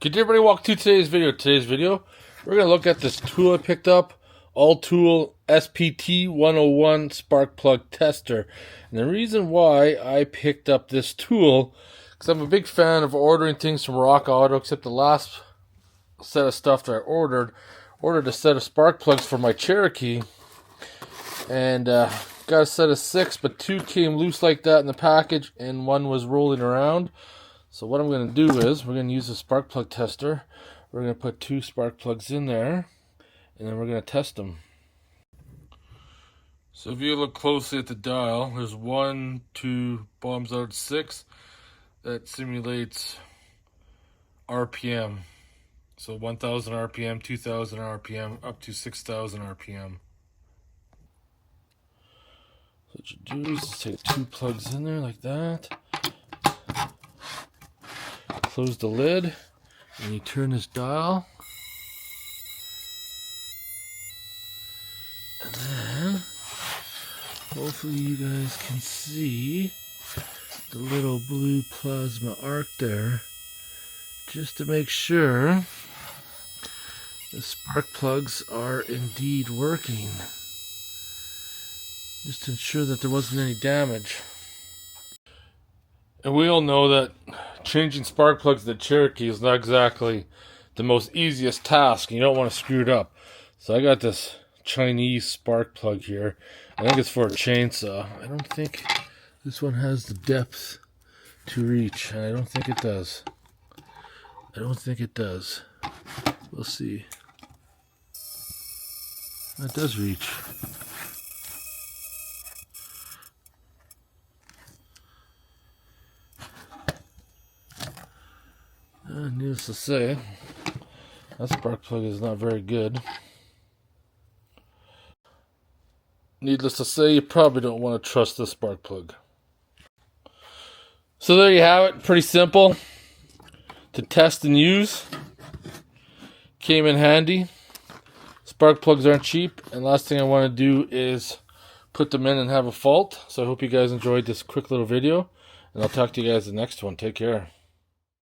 Could everybody walk to today's video? We're going to look at this tool I picked up, AUTOOL SPT101 spark plug tester. And the reason why I picked up this tool, because I'm a big fan of ordering things from Rock Auto, except the last set of stuff that I ordered a set of spark plugs for my Cherokee, and got a set of 6, but 2 came loose like that in the package, and 1 was rolling around. So what I'm going to do is, we're going to use a spark plug tester. We're going to put 2 spark plugs in there, and then we're going to test them. So if you look closely at the dial, there's 1, 2, bottoms out at 6. That simulates RPM. So 1000 RPM, 2000 RPM, up to 6000 RPM. So what you do is just take 2 plugs in there like that. Close the lid, and you turn this dial. And then, hopefully you guys can see the little blue plasma arc there, just to make sure the spark plugs are indeed working. Just to ensure that there wasn't any damage. And we all know that changing spark plugs to the Cherokee is not exactly the most easiest task. You don't want to screw it up. So I got this Chinese spark plug here. I think it's for a chainsaw. I don't think this one has the depth to reach. And I don't think it does. We'll see. It does reach. Needless to say, that spark plug is not very good. Needless to say, you probably don't want to trust this spark plug. So there you have it. Pretty simple to test and use. Came in handy. Spark plugs aren't cheap, and last thing I want to do is put them in and have a fault. So I hope you guys enjoyed this quick little video, and I'll talk to you guys in the next one. Take care.